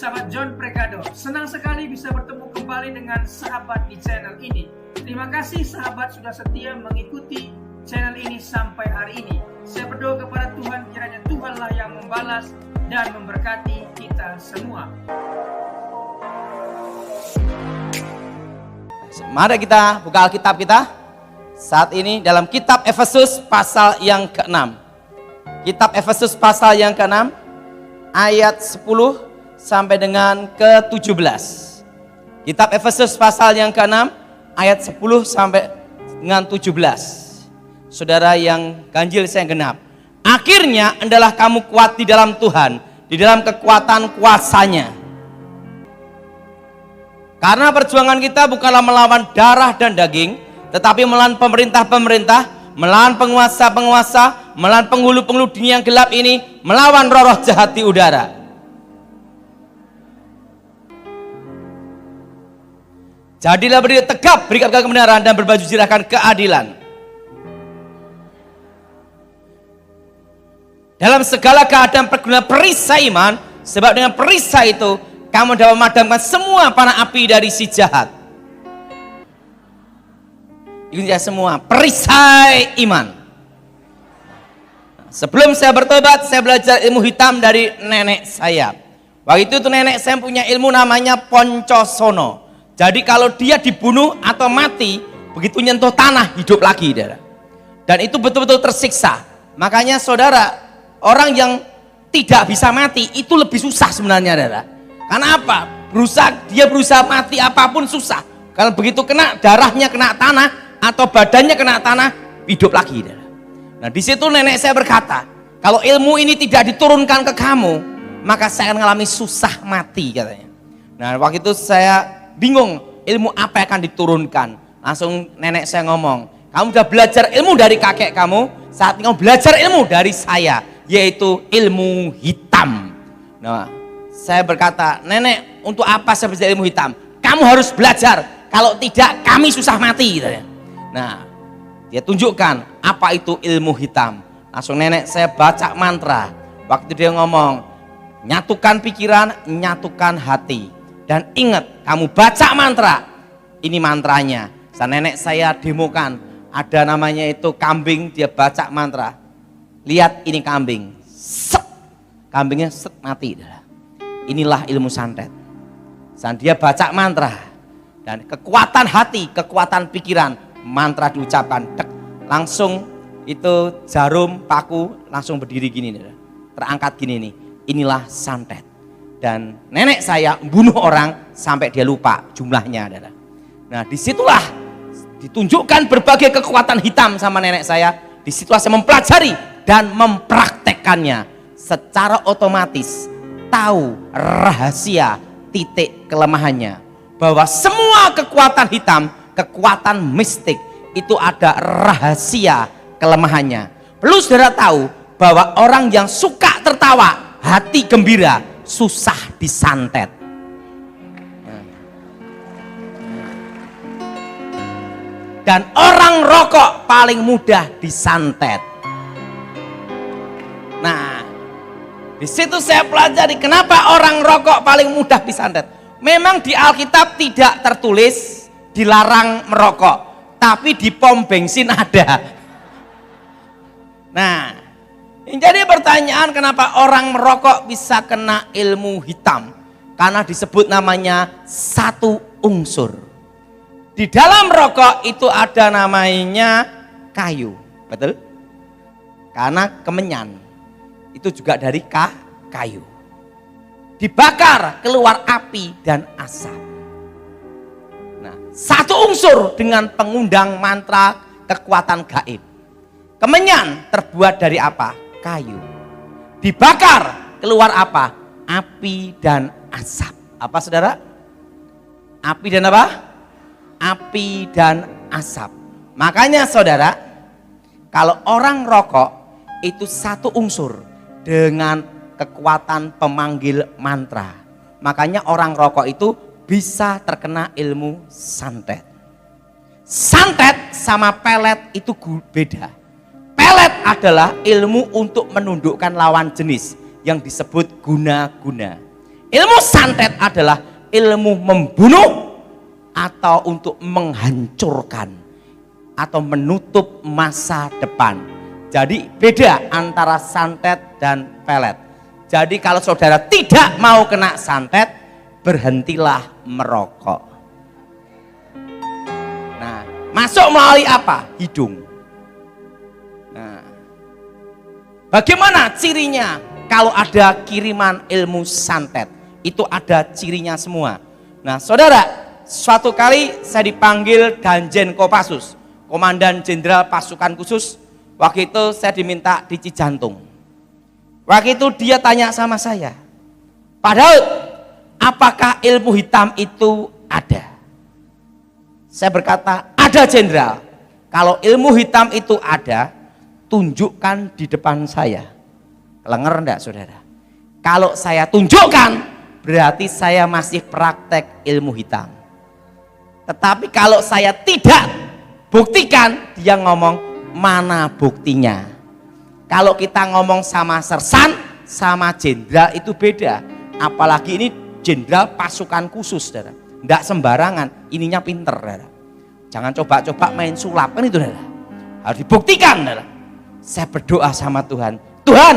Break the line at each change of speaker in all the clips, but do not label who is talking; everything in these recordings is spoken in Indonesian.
sahabat John Prekado. Senang sekali bisa bertemu kembali dengan sahabat di channel ini. Terima kasih sahabat sudah setia mengikuti channel ini sampai hari ini. Saya berdoa kepada Tuhan, kiranya Tuhanlah yang membalas dan memberkati kita semua.
Mari kita buka Alkitab kita saat ini dalam kitab Efesus pasal yang ke-6. Kitab Efesus pasal yang ke-6 ayat 10 sampai dengan ke-17. Kitab Efesus pasal yang ke-6 ayat 10 sampai dengan 17. Saudara yang ganjil saya genap. Akhirnya hendaklah kamu kuat di dalam Tuhan, di dalam kekuatan kuasa-Nya. Karena perjuangan kita bukanlah melawan darah dan daging, tetapi melawan pemerintah-pemerintah, melawan penguasa-penguasa, melawan penghulu-penghulu dunia yang gelap ini, melawan roh-roh jahat di udara. Jadilah berdiri tegap, berikan kebenaran dan berbaju zirahkan keadilan. Dalam segala keadaan pergunakan perisai iman, sebab dengan perisai itu kamu dapat memadamkan semua panah api dari si jahat. Ini semua perisai iman. Sebelum saya bertobat, saya belajar ilmu hitam dari nenek saya. Waktu itu tuh nenek saya punya ilmu namanya Poncosono. Jadi kalau dia dibunuh atau mati, begitu nyentuh tanah hidup lagi, saudara. Dan itu betul-betul tersiksa. Makanya saudara, orang yang tidak bisa mati itu lebih susah sebenarnya, saudara. Karena apa? Dia berusaha mati apapun susah. Kalau begitu kena darahnya kena tanah atau badannya kena tanah, hidup lagi. Nah di situ nenek saya berkata, kalau ilmu ini tidak diturunkan ke kamu, maka saya akan mengalami susah mati, katanya. Nah waktu itu saya bingung ilmu apa yang akan diturunkan. Langsung nenek saya ngomong, kamu sudah belajar ilmu dari kakek kamu, saat ini kamu belajar ilmu dari saya, yaitu ilmu hitam. Nah saya berkata, nenek, untuk apa saya belajar ilmu hitam? Kamu harus belajar, kalau tidak kami susah mati. Nah, dia tunjukkan apa itu ilmu hitam. Langsung nenek saya baca mantra. Waktu dia ngomong, nyatukan pikiran, nyatukan hati. Dan ingat, kamu baca mantra. Ini mantranya. Nenek saya demokan, ada namanya itu kambing, dia baca mantra. Lihat ini kambing, set, kambingnya set mati. Inilah ilmu santet. Dia baca mantra dan kekuatan hati, kekuatan pikiran, mantra diucapkan, dek, langsung itu jarum paku langsung berdiri gini, terangkat gini nih. Inilah santet. Dan nenek saya bunuh orang sampai dia lupa jumlahnya. Nah disitulah ditunjukkan berbagai kekuatan hitam sama nenek saya. Disitulah saya mempelajari dan mempraktekkannya secara otomatis. Tahu rahasia titik kelemahannya, bahwa semua kekuatan hitam, kekuatan mistik itu ada rahasia kelemahannya. Perlu saudara tahu bahwa orang yang suka tertawa, hati gembira, susah disantet. Dan orang rokok paling mudah disantet. Nah, di situ saya pelajari kenapa orang rokok paling mudah disantet. Memang di Alkitab tidak tertulis dilarang merokok, tapi di pom bensin ada. Nah, jadi pertanyaan kenapa orang merokok bisa kena ilmu hitam? Karena disebut namanya satu unsur. Di dalam rokok itu ada namanya kayu, betul? Karena kemenyan. Itu juga dari kayu. Dibakar keluar api dan asap. Nah, satu unsur dengan pengundang mantra kekuatan gaib. Kemenyan terbuat dari apa? Kayu. Dibakar keluar apa? Api dan asap. Apa saudara? Api dan apa? Api dan asap. Makanya saudara, kalau orang rokok itu satu unsur dengan kekuatan pemanggil mantra. Makanya orang rokok itu bisa terkena ilmu santet. Santet sama pelet itu beda. Pelet adalah ilmu untuk menundukkan lawan jenis yang disebut guna-guna. Ilmu santet adalah ilmu membunuh atau untuk menghancurkan atau menutup masa depan. Jadi beda antara santet dan pelet. Jadi kalau saudara tidak mau kena santet, berhentilah merokok. Nah, masuk melalui apa? Hidung. Nah, bagaimana cirinya kalau ada kiriman ilmu santet? Itu ada cirinya semua. Nah, saudara, suatu kali saya dipanggil Danjen Kopassus, Komandan Jenderal Pasukan Khusus. Waktu itu saya diminta di Cijantung. Waktu itu dia tanya sama saya, Pak Daud, apakah ilmu hitam itu ada? Saya berkata, ada Jenderal. Kalau ilmu hitam itu ada, tunjukkan di depan saya. Kelengar enggak saudara? Kalau saya tunjukkan, berarti saya masih praktek ilmu hitam. Tetapi kalau saya tidak buktikan, dia ngomong, mana buktinya? Kalau kita ngomong sama sersan, sama jenderal itu beda. Apalagi ini jenderal pasukan khusus, saudara. Enggak sembarangan, ininya pinter, saudara. Jangan coba-coba main sulap, kan itu, saudara. Harus dibuktikan, saudara. Saya berdoa sama Tuhan, Tuhan,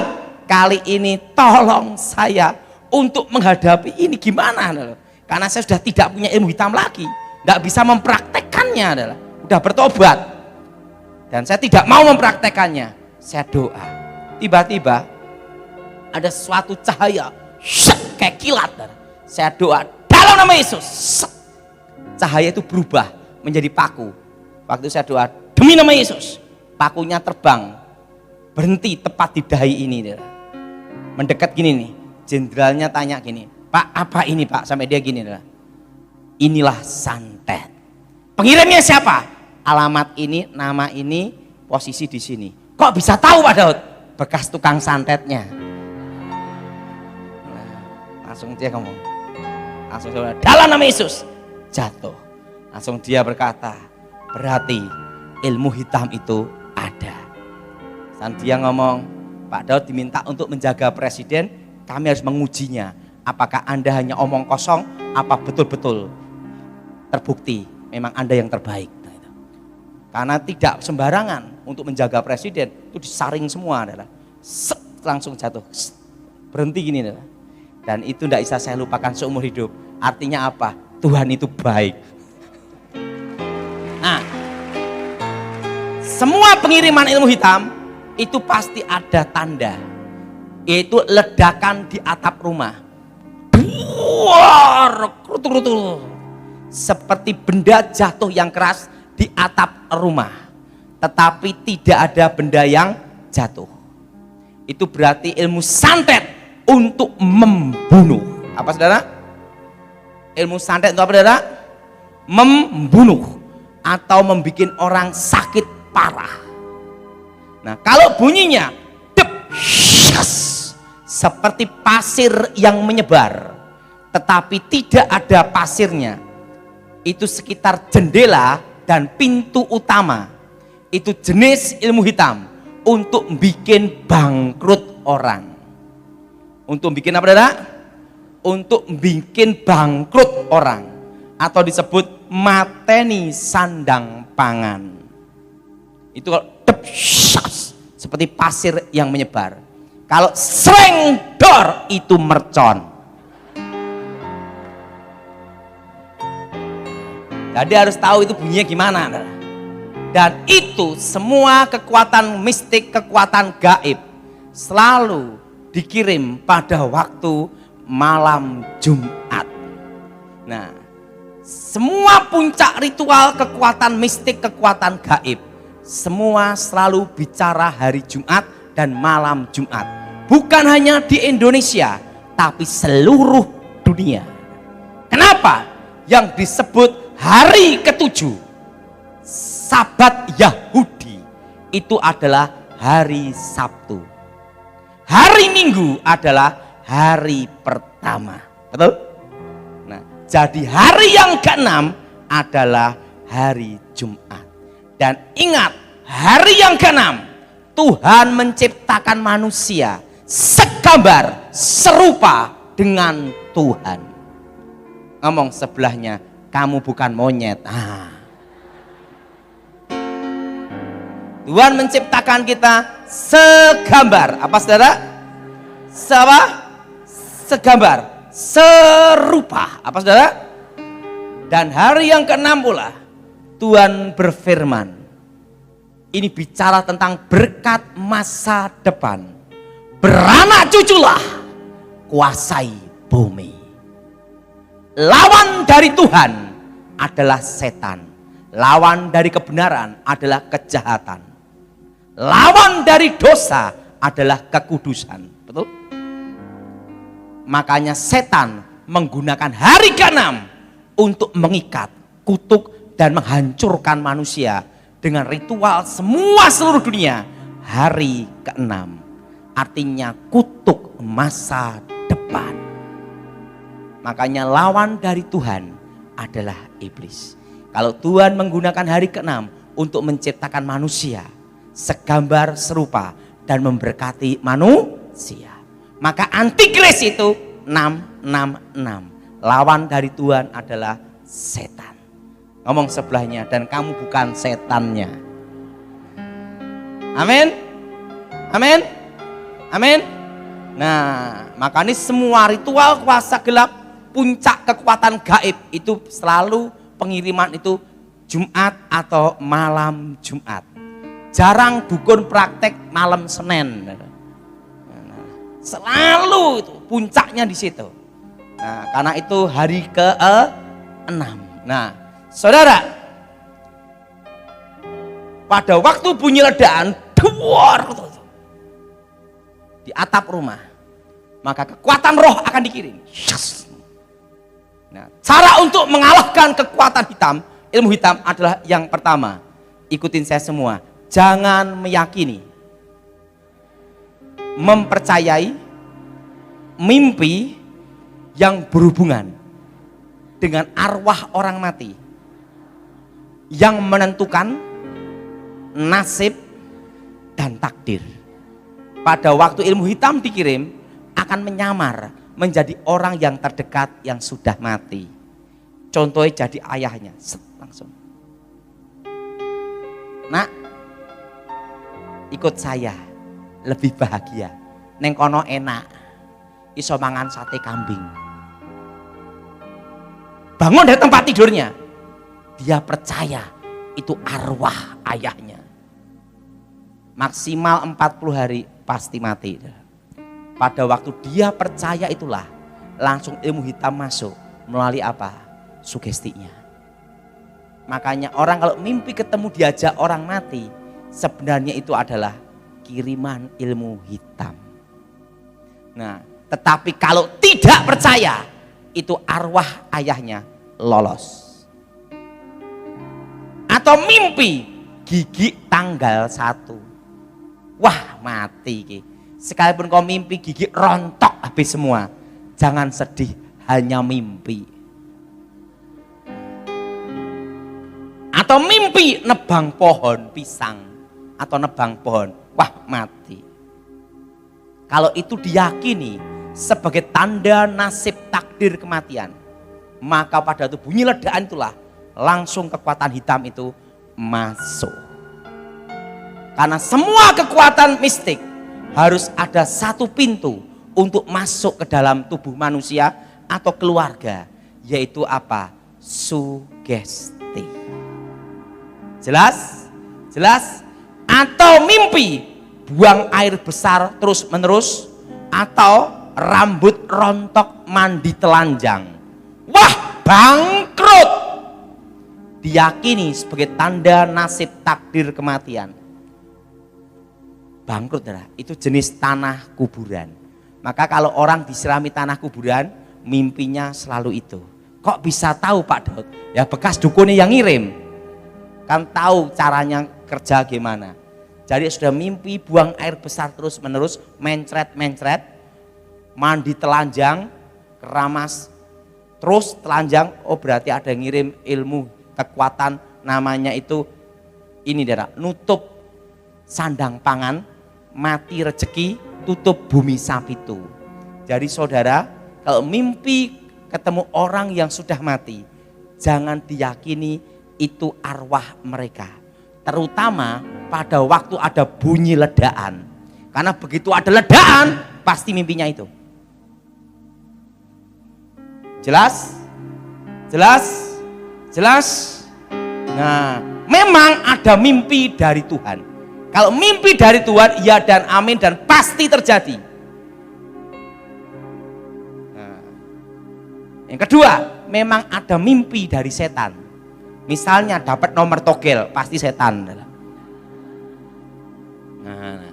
kali ini tolong saya untuk menghadapi ini gimana, saudara. Karena saya sudah tidak punya ilmu hitam lagi, enggak bisa mempraktekannya, saudara. Udah bertobat. Dan saya tidak mau mempraktekannya. Saya doa. Tiba-tiba ada suatu cahaya, kayak kilat. Saya doa dalam nama Yesus. Cahaya itu berubah menjadi paku. Waktu saya doa demi nama Yesus, pakunya terbang, berhenti tepat di dahi ini. Mendekat gini nih. Jenderalnya tanya gini, Pak, apa ini Pak? Sampai dia gini. Inilah santet. Pengirimnya siapa? Alamat ini, nama ini, posisi di sini. Kok bisa tahu Pak Daud? Bekas tukang santetnya. Nah, langsung dia ngomong, langsung saudara, dalam nama Yesus, jatuh. Langsung dia berkata, berarti ilmu hitam itu ada. Dan dia ngomong, Pak Daud diminta untuk menjaga presiden, kami harus mengujinya. Apakah Anda hanya omong kosong, apa betul-betul terbukti memang Anda yang terbaik. Karena tidak sembarangan untuk menjaga presiden, itu disaring semua, adalah langsung jatuh, berhenti gini, adalah. Dan itu tidak bisa saya lupakan seumur hidup. Artinya apa? Tuhan itu baik. Nah, semua pengiriman ilmu hitam itu pasti ada tanda, yaitu ledakan di atap rumah. Buar, kerutu-kerutu, seperti benda jatuh yang keras di atap rumah, tetapi tidak ada benda yang jatuh. Itu berarti ilmu santet untuk membunuh. Apa saudara? Ilmu santet untuk apa saudara? Membunuh atau membuat orang sakit parah. Nah, kalau bunyinya dep, seperti pasir yang menyebar, tetapi tidak ada pasirnya, itu sekitar jendela dan pintu utama, itu jenis ilmu hitam untuk bikin bangkrut orang. Untuk bikin apa saudara? Untuk bikin bangkrut orang, atau disebut mateni sandang pangan. Itu kalau seperti pasir yang menyebar. Kalau slengdor itu mercon. Jadi harus tahu itu bunyinya gimana. Dan itu semua kekuatan mistik, kekuatan gaib selalu dikirim pada waktu malam Jumat. Nah, semua puncak ritual kekuatan mistik, kekuatan gaib, semua selalu bicara hari Jumat dan malam Jumat. Bukan hanya di Indonesia, tapi seluruh dunia. Kenapa? Yang disebut hari ketujuh, Sabat Yahudi, itu adalah hari Sabtu. Hari Minggu adalah hari pertama. Betul? Nah, jadi hari yang ke-6 adalah hari Jumat. Dan ingat, hari yang ke-6 Tuhan menciptakan manusia segambar, serupa dengan Tuhan. Ngomong sebelahnya, kamu bukan monyet. Tuhan menciptakan kita segambar. Apa saudara? Segambar, serupa. Apa saudara? Dan hari yang ke-6 pula Tuhan berfirman. Ini bicara tentang berkat masa depan. Beranak cuculah, kuasai bumi. Lawan dari Tuhan adalah setan. Lawan dari kebenaran adalah kejahatan. Lawan dari dosa adalah kekudusan. Betul? Makanya setan menggunakan hari ke-6 untuk mengikat, kutuk, dan menghancurkan manusia dengan ritual seluruh dunia. Hari ke-6 artinya kutuk masa depan. Makanya lawan dari Tuhan adalah iblis. Kalau Tuhan menggunakan hari ke-6 untuk menciptakan manusia segambar serupa dan memberkati manusia, maka antikris itu 666. Lawan dari Tuhan adalah setan. Ngomong sebelahnya, dan kamu bukan setannya. Amin. Amin. Amin. Nah, makanya semua ritual kuasa gelap, puncak kekuatan gaib itu selalu pengiriman itu Jumat atau malam Jumat. Jarang dukun praktek malam Senin. Selalu itu puncaknya di situ. Nah, karena itu hari ke-6. Nah, saudara, pada waktu bunyi ledakan duar di atap rumah, maka kekuatan roh akan dikirim. Nah, cara untuk mengalahkan kekuatan hitam, ilmu hitam adalah yang pertama. Ikutin saya semua. Jangan meyakini, mempercayai mimpi yang berhubungan dengan arwah orang mati yang menentukan nasib dan takdir. Pada waktu ilmu hitam dikirim, akan menyamar menjadi orang yang terdekat yang sudah mati. Contohnya jadi ayahnya, langsung. Nak, ikut saya, lebih bahagia. Neng kono enak, iso mangan sate kambing. Bangun dari tempat tidurnya, dia percaya itu arwah ayahnya. Maksimal 40 hari pasti mati. Pada waktu dia percaya itulah, langsung ilmu hitam masuk melalui apa? Sugestinya. Makanya orang kalau mimpi ketemu diajak orang mati, sebenarnya itu adalah kiriman ilmu hitam. Nah, tetapi kalau tidak percaya, itu arwah ayahnya lolos. Atau mimpi gigi tanggal 1. Wah, mati ki. Sekalipun kau mimpi gigi rontok habis semua, jangan sedih, hanya mimpi. Atau mimpi nebang pohon pisang atau nebang pohon, wah mati. Kalau itu diyakini sebagai tanda nasib takdir kematian, maka pada itu bunyi ledakan itulah langsung kekuatan hitam itu masuk. Karena semua kekuatan mistik harus ada satu pintu untuk masuk ke dalam tubuh manusia atau keluarga, yaitu apa? Sugesti. Jelas? Jelas? Atau mimpi buang air besar terus menerus, atau rambut rontok mandi telanjang. Wah, bangkrut. Diyakini sebagai tanda nasib takdir kematian. Bangkrut adalah itu jenis tanah kuburan. Maka kalau orang diserami tanah kuburan, mimpinya selalu itu. Kok bisa tahu Pak Daud? Ya bekas dukunnya yang ngirim. Kan tahu caranya kerja gimana. Jadi sudah mimpi buang air besar terus menerus, mencret-mencret, mandi telanjang, keramas, terus telanjang, oh berarti ada yang ngirim ilmu kekuatan, namanya itu ini daerah, nutup sandang pangan, mati rezeki, tutup bumi sapitu. Jadi saudara, Kalau mimpi ketemu orang yang sudah mati, jangan diyakini itu arwah mereka. Terutama pada waktu ada bunyi ledakan. Karena begitu ada ledakan, pasti mimpinya itu. Jelas? Jelas? Jelas? Nah, memang ada mimpi dari Tuhan. Kalau mimpi dari Tuhan, ya dan amin, dan pasti terjadi. Nah, yang kedua, memang ada mimpi dari setan. Misalnya dapat nomor togel, pasti setan. Nah,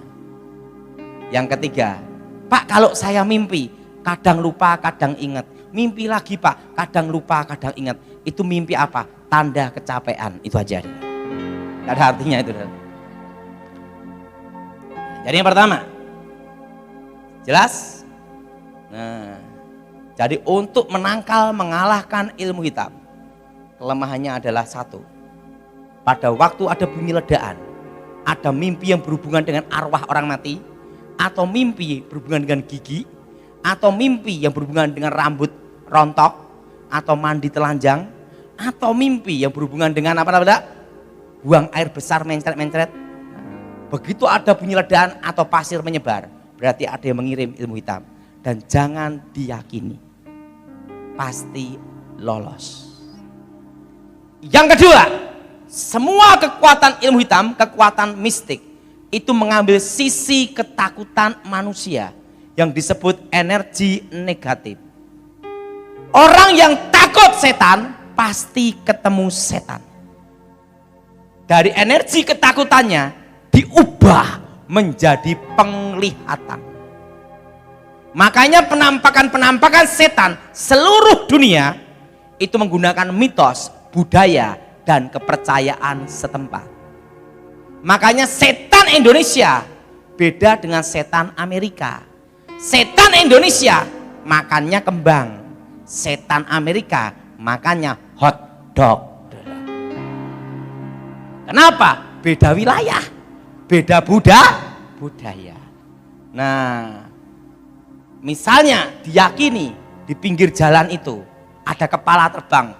yang ketiga, Pak, kalau saya mimpi, kadang lupa, kadang ingat. Mimpi lagi Pak, kadang lupa, kadang ingat. Itu mimpi apa? Tanda kecapean, itu aja. Tidak ada artinya itu. Jadi yang pertama, jelas? Nah, jadi untuk menangkal, mengalahkan ilmu hitam, kelemahannya adalah satu. Pada waktu ada bunyi ledakan, ada mimpi yang berhubungan dengan arwah orang mati, atau mimpi berhubungan dengan gigi, atau mimpi yang berhubungan dengan rambut rontok, atau mandi telanjang, atau mimpi yang berhubungan dengan apa namanya? Buang air besar mencret-mencret. Begitu ada bunyi ledakan atau pasir menyebar, berarti ada yang mengirim ilmu hitam. Dan jangan diyakini, pasti lolos. Yang kedua, semua kekuatan ilmu hitam, kekuatan mistik, itu mengambil sisi ketakutan manusia yang disebut energi negatif. Orang yang takut setan pasti ketemu setan. Dari energi ketakutannya diubah menjadi penglihatan. Makanya penampakan-penampakan setan seluruh dunia itu menggunakan mitos, budaya, dan kepercayaan setempat. Makanya setan Indonesia beda dengan setan Amerika. Setan Indonesia makannya kembang, setan Amerika makannya hot dog. Kenapa? Beda wilayah, beda budaya. Nah, misalnya diyakini di pinggir jalan itu ada kepala terbang.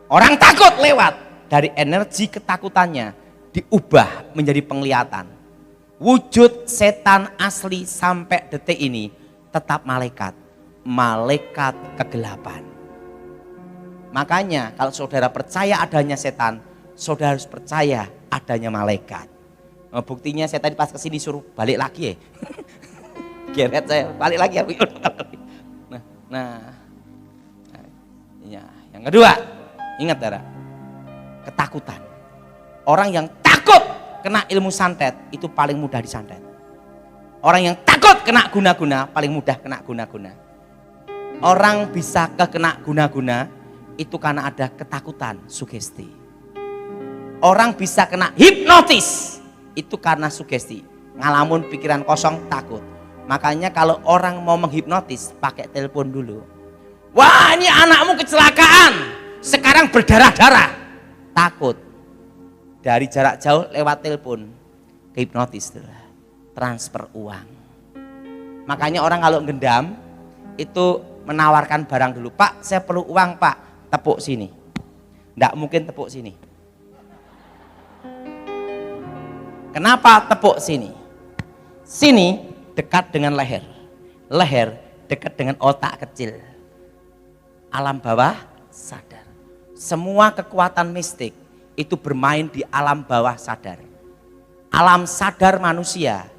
Orang takut lewat. Dari energi ketakutannya diubah menjadi penglihatan. Wujud setan asli sampai detik ini tetap malaikat. Malaikat kegelapan. Makanya kalau saudara percaya adanya setan, saudara harus percaya adanya malaikat. Nah, buktinya saya tadi pas kesini suruh balik lagi ya. Geret saya, balik lagi ya. Nah, yang kedua, ingat saudara. Ketakutan. Orang yang takut kena ilmu santet itu paling mudah disantet. Orang yang takut kena guna-guna paling mudah kena guna-guna. Orang bisa kena guna-guna itu karena ada ketakutan, sugesti. Orang bisa kena hipnotis itu karena sugesti. Ngalamun pikiran kosong, takut. Makanya kalau orang mau menghipnotis pakai telepon dulu. Wah, ini anakmu kecelakaan, sekarang berdarah-darah. Takut, dari jarak jauh lewat telepon hipnotis, transfer uang. Makanya orang kalau gendam itu menawarkan barang dulu. Pak, saya perlu uang Pak, tepuk sini. Nggak mungkin tepuk sini. Kenapa tepuk sini? Sini dekat dengan leher, leher dekat dengan otak kecil, alam bawah sadar. Semua kekuatan mistik itu bermain di alam bawah sadar. Alam sadar manusia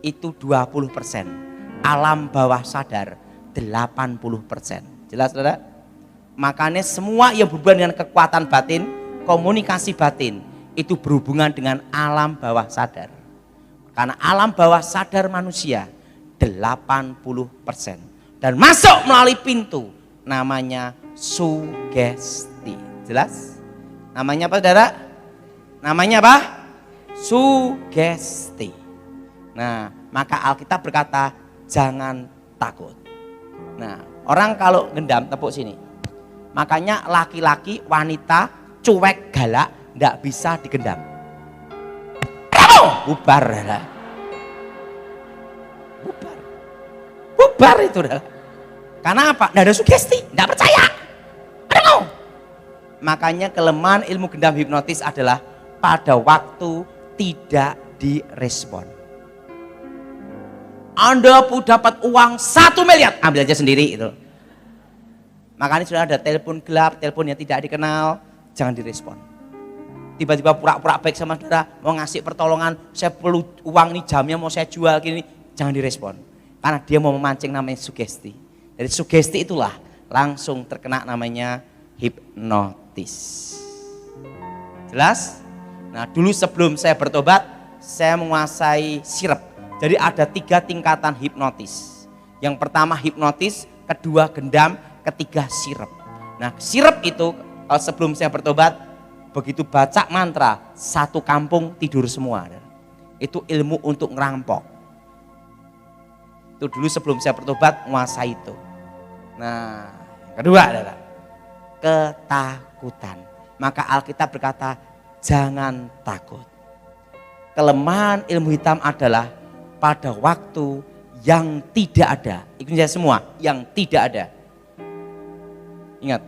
itu 20%. Alam bawah sadar 80%. Jelas saudara? Makanya semua yang berhubungan dengan kekuatan batin, komunikasi batin, itu berhubungan dengan alam bawah sadar. Karena alam bawah sadar manusia 80%. Dan masuk melalui pintu namanya sugesti. Jelas? Namanya apa saudara? Namanya apa? Sugesti. Nah, maka Alkitab berkata jangan takut. Nah, orang kalau gendam tepuk sini. Makanya laki-laki, wanita, cuek, galak, tidak bisa digendam. Bubar. Bubar. bubar itu dah. Karena apa? Nggak ada sugesti, nggak percaya. Aduh. Makanya kelemahan ilmu gendam hipnotis adalah pada waktu tidak direspon. Anda pun dapat uang 1 miliar, ambil aja sendiri itu. Makanya sudah ada telepon gelap, telepon yang tidak dikenal, jangan direspon. Tiba-tiba pura-pura baik sama saudara, mau ngasih pertolongan, saya perlu uang nih, jamnya mau saya jual gini, jangan direspon. Karena dia mau memancing namanya sugesti. Dari sugesti itulah langsung terkena namanya hipnotis. Jelas? Nah dulu sebelum saya bertobat, saya menguasai sirep. Jadi ada 3 tingkatan hipnotis. Yang pertama hipnotis, kedua gendam, ketiga sirep. Nah sirep itu kalau sebelum saya bertobat, begitu baca mantra, satu kampung tidur semua. Itu ilmu untuk ngerampok. Itu dulu sebelum saya bertobat menguasai itu. Nah yang kedua adalah ketakutan. Maka Alkitab berkata jangan takut. Kelemahan ilmu hitam adalah pada waktu yang tidak ada. Ikutin saya semua, yang tidak ada. Ingat,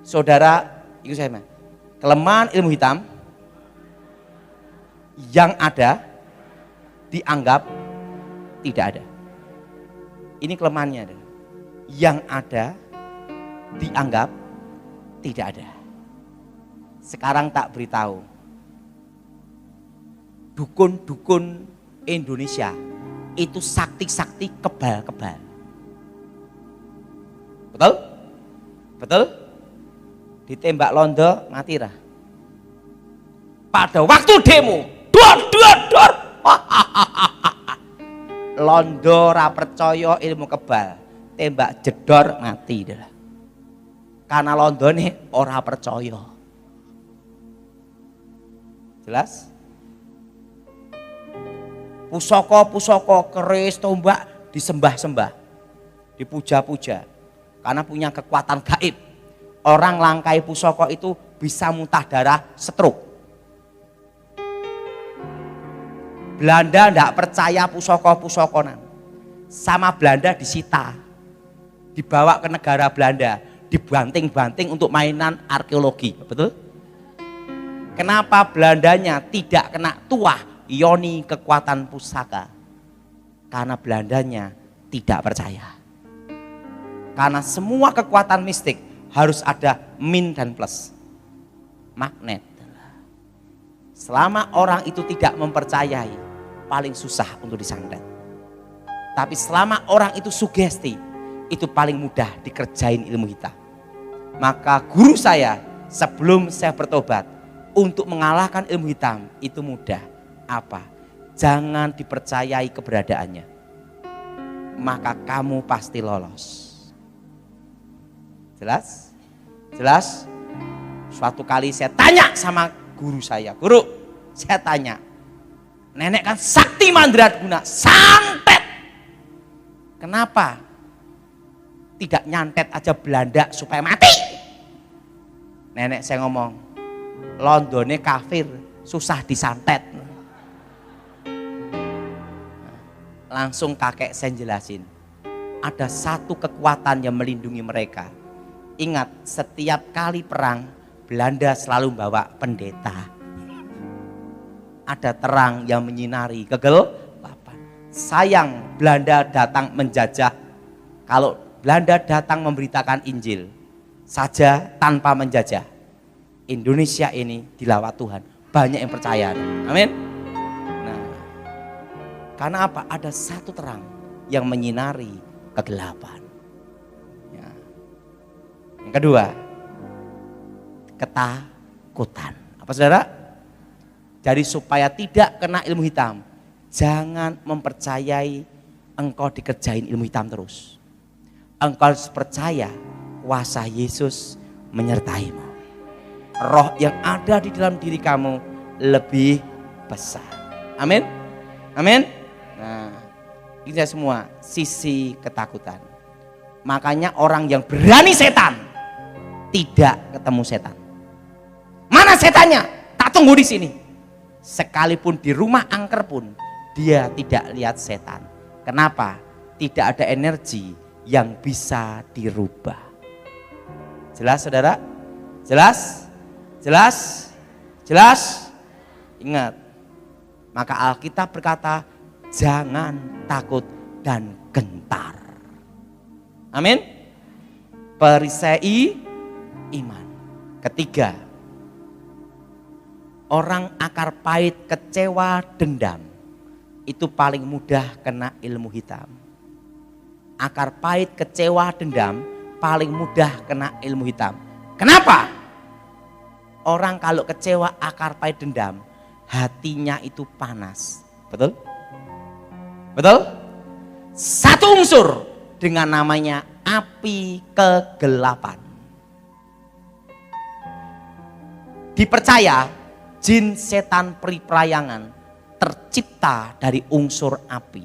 saudara, ikut saya. Kelemahan ilmu hitam yang ada dianggap tidak ada. Ini kelemahannya. Yang ada dianggap tidak ada. Sekarang tak beritahu. Dukun-dukun Indonesia itu sakti-sakti kebal-kebal. Betul? Betul? Ditembak londo mati lah. Pada waktu demo, dor. Londo ra percaya ilmu kebal, tembak jedor mati dah. Karena londo nih ora percaya. Jelas? Pusaka-pusaka keris tombak disembah-sembah, dipuja-puja karena punya kekuatan gaib. Orang langkai pusaka itu bisa muntah darah, stroke. Belanda tidak percaya pusaka-pusakonan. Sama Belanda disita, dibawa ke negara Belanda, dibanting-banting untuk mainan arkeologi. Betul? Kenapa Belandanya tidak kena tuah yoni kekuatan pusaka? Karena Belandanya tidak percaya. Karena semua kekuatan mistik harus ada min dan plus, magnet. Selama orang itu tidak mempercayai, paling susah untuk disantet. Tapi selama orang itu sugesti, itu paling mudah dikerjain ilmu hitam. Maka guru saya sebelum saya bertobat, untuk mengalahkan ilmu hitam itu mudah. Apa? Jangan dipercayai keberadaannya, maka kamu pasti lolos. Jelas? Jelas? Suatu kali saya tanya sama guru saya, guru, saya tanya, nenek kan sakti mandraguna, santet, kenapa tidak nyantet aja Belanda supaya mati? Nenek saya ngomong, Londone kafir, susah disantet. Langsung kakek saya jelasin, ada satu kekuatan yang melindungi mereka. Ingat, setiap kali perang Belanda selalu bawa pendeta. Ada terang yang menyinari kegelapan. Sayang Belanda datang menjajah. Kalau Belanda datang memberitakan Injil saja tanpa menjajah, Indonesia ini dilawat Tuhan. Banyak yang percaya. Amin. Nah, karena apa? Ada satu terang yang menyinari kegelapan. Ya. Yang kedua, ketakutan. Apa saudara? Jadi supaya tidak kena ilmu hitam, jangan mempercayai engkau dikerjain ilmu hitam terus. Engkau harus percaya kuasa Yesus menyertaimu. Roh yang ada di dalam diri kamu lebih besar. Amin. Amin. Nah, ini semua sisi ketakutan. Makanya orang yang berani setan tidak ketemu setan. Mana setannya? Tak tunggu di sini. Sekalipun di rumah angker pun dia tidak lihat setan. Kenapa? tidak ada energi yang bisa dirubah. Jelas saudara? Jelas? Jelas? Jelas? Ingat, maka Alkitab berkata, jangan takut dan gentar. Amin. Perisai iman. Ketiga, orang akar pahit, kecewa, dendam itu paling mudah kena ilmu hitam. Akar pahit, kecewa, dendam paling mudah kena ilmu hitam. Kenapa? Orang kalau kecewa, akar pahit, dendam, hatinya itu panas. Betul? Betul? Satu unsur dengan namanya api kegelapan. Dipercaya jin, setan, peri-perayangan tercipta dari unsur api.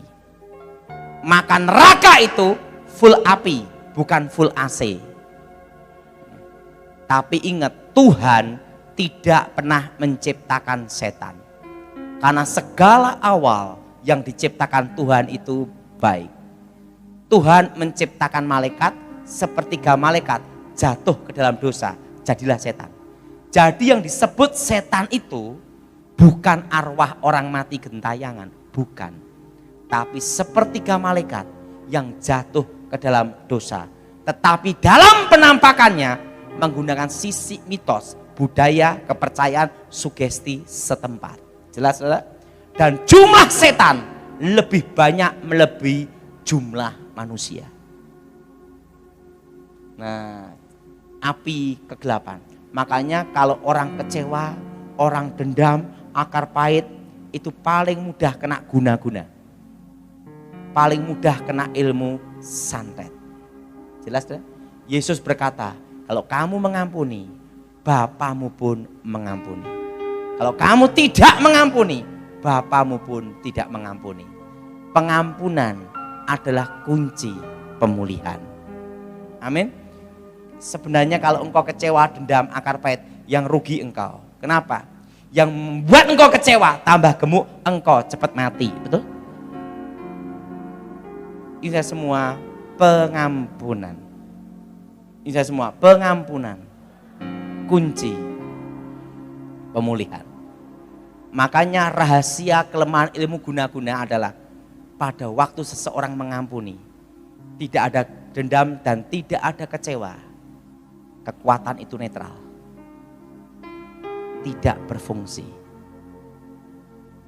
Maka neraka itu full api, bukan full AC. Tapi ingat, Tuhan tidak pernah menciptakan setan. Karena segala awal yang diciptakan Tuhan itu baik. Tuhan menciptakan malaikat, sepertiga malaikat jatuh ke dalam dosa, jadilah setan. Jadi yang disebut setan itu bukan arwah orang mati gentayangan, bukan. Tapi sepertiga malaikat yang jatuh ke dalam dosa. Tetapi dalam penampakannya menggunakan sisi mitos, budaya, kepercayaan, sugesti setempat. Jelas, saudara? Dan jumlah setan lebih banyak melebihi jumlah manusia. Nah, api kegelapan. Makanya kalau orang kecewa, orang dendam, akar pahit, itu paling mudah kena guna-guna. Paling mudah kena ilmu santet. Jelas, saudara? Yesus berkata, kalau kamu mengampuni, Bapamu pun mengampuni. Kalau kamu tidak mengampuni, Bapamu pun tidak mengampuni. Pengampunan adalah kunci pemulihan. Amin. Sebenarnya kalau engkau kecewa, dendam, akar pahit, yang rugi engkau. Kenapa? Yang membuat engkau kecewa, tambah gemuk, engkau cepat mati. Betul? Ini semua pengampunan. Ini semua pengampunan. Kunci pemulihan. Makanya rahasia kelemahan ilmu guna-guna adalah pada waktu seseorang mengampuni, tidak ada dendam dan tidak ada kecewa, kekuatan itu netral, tidak berfungsi.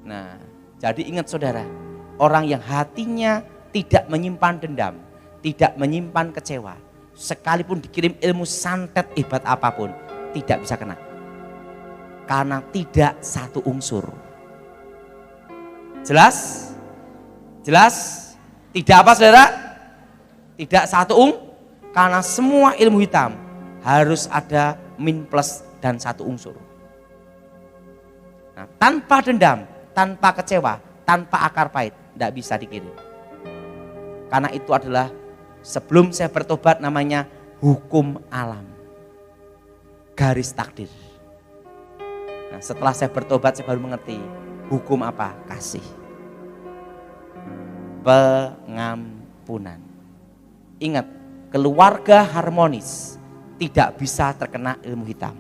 Nah, jadi ingat saudara, orang yang hatinya tidak menyimpan dendam, tidak menyimpan kecewa, sekalipun dikirim ilmu santet hebat apapun, tidak bisa kena. Karena tidak satu unsur. Jelas? Jelas? Tidak apa saudara? Tidak satu karena semua ilmu hitam harus ada min plus dan satu unsur. Nah, tanpa dendam, tanpa kecewa, tanpa akar pahit, tidak bisa dikirim. Karena itu adalah sebelum saya bertobat namanya hukum alam. Garis takdir. Nah, setelah saya bertobat saya baru mengerti hukum apa? Kasih. Pengampunan. Ingat, keluarga harmonis tidak bisa terkena ilmu hitam.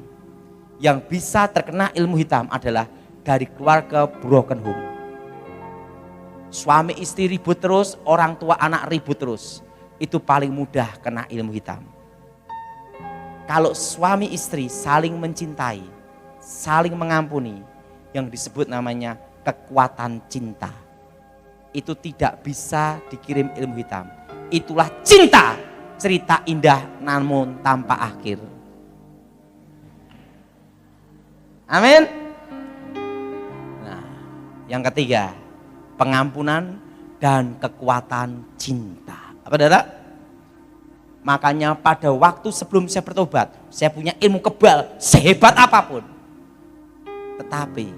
Yang bisa terkena ilmu hitam adalah dari keluarga broken home. Suami istri ribut terus, orang tua anak ribut terus. Itu paling mudah kena ilmu hitam. Kalau suami istri saling mencintai, saling mengampuni, yang disebut namanya kekuatan cinta, itu tidak bisa dikirim ilmu hitam. Itulah cinta, cerita indah namun tanpa akhir. Amin. Nah, yang ketiga, pengampunan dan kekuatan cinta. Apa saudara? Makanya pada waktu sebelum saya bertobat, saya punya ilmu kebal sehebat apapun. Tetapi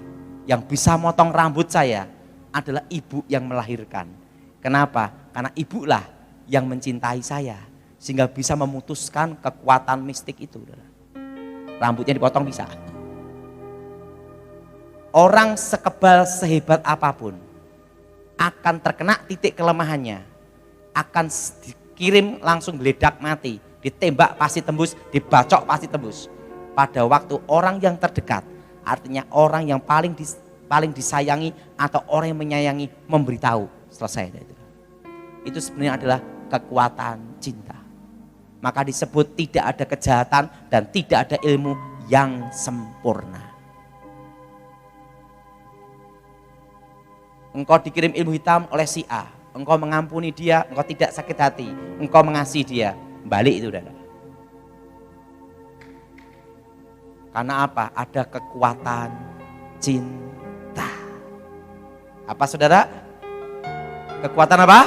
yang bisa motong rambut saya adalah ibu yang melahirkan. Kenapa? Karena ibulah yang mencintai saya. Sehingga bisa memutuskan kekuatan mistik itu. Rambutnya dipotong bisa. Orang sekebal sehebat apapun akan terkena titik kelemahannya. akan dikirim langsung geledak mati. Ditembak pasti tembus, dibacok pasti tembus. Pada waktu orang yang terdekat, artinya orang yang paling disayangi atau orang yang menyayangi memberitahu, selesai. Itu sebenarnya adalah kekuatan cinta. Maka disebut tidak ada kejahatan dan tidak ada ilmu yang sempurna. Engkau dikirim ilmu hitam oleh si A, engkau mengampuni dia, engkau tidak sakit hati, engkau mengasihi dia, balik itu saudara. Karena apa? Ada kekuatan cinta. Apa saudara? Kekuatan apa?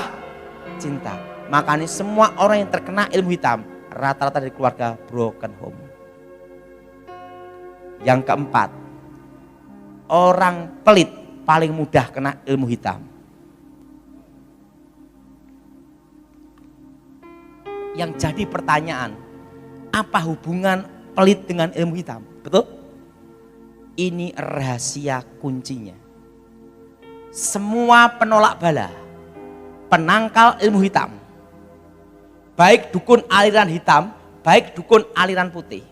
Cinta. Makanya semua orang yang terkena ilmu hitam rata-rata dari keluarga broken home. Yang keempat, orang pelit paling mudah kena ilmu hitam. Yang jadi pertanyaan, apa hubungan pelit dengan ilmu hitam? Betul? Ini rahasia kuncinya. Semua penolak bala, penangkal ilmu hitam, baik dukun aliran hitam, baik dukun aliran putih.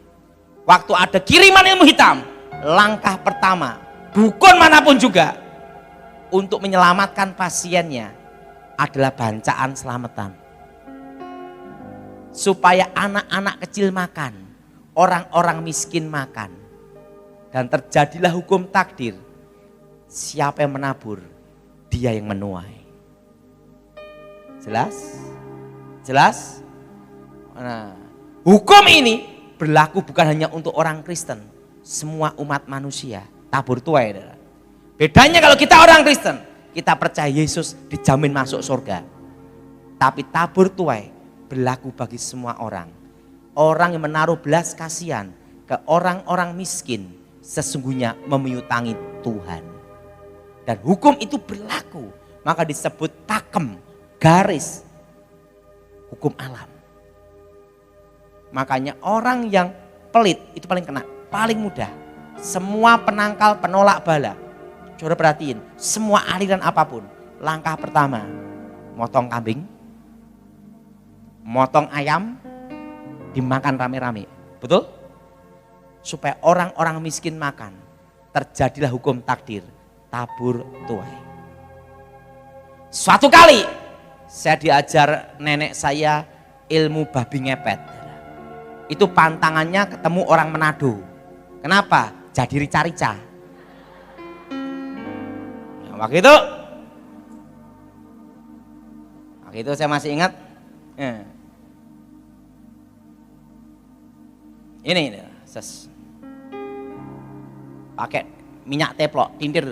Waktu ada kiriman ilmu hitam, langkah pertama, dukun manapun juga, untuk menyelamatkan pasiennya adalah bancaan selamatan. Supaya anak-anak kecil makan, orang-orang miskin makan. Dan terjadilah hukum takdir. Siapa yang menabur, dia yang menuai. Jelas? Jelas? Nah, hukum ini berlaku bukan hanya untuk orang Kristen, semua umat manusia. Tabur tuai. Bedanya kalau kita orang Kristen, kita percaya Yesus dijamin masuk surga. Tapi tabur tuai berlaku bagi semua orang. Orang yang menaruh belas kasihan ke orang-orang miskin sesungguhnya memiutangi Tuhan. Dan hukum itu berlaku, maka disebut pakem, garis hukum alam. Makanya orang yang pelit itu paling kena, paling mudah. Semua penangkal penolak bala, coba perhatiin, semua aliran apapun, langkah pertama motong kambing, motong ayam, dimakan rame-rame, betul? Supaya orang-orang miskin makan, terjadilah hukum takdir, tabur tuai. Suatu kali saya diajar nenek saya ilmu babi ngepet. Itu pantangannya ketemu orang Manado. Kenapa? Jadi rica-rica. Nah, waktu itu saya masih ingat. Ini pakai minyak teplok, tintir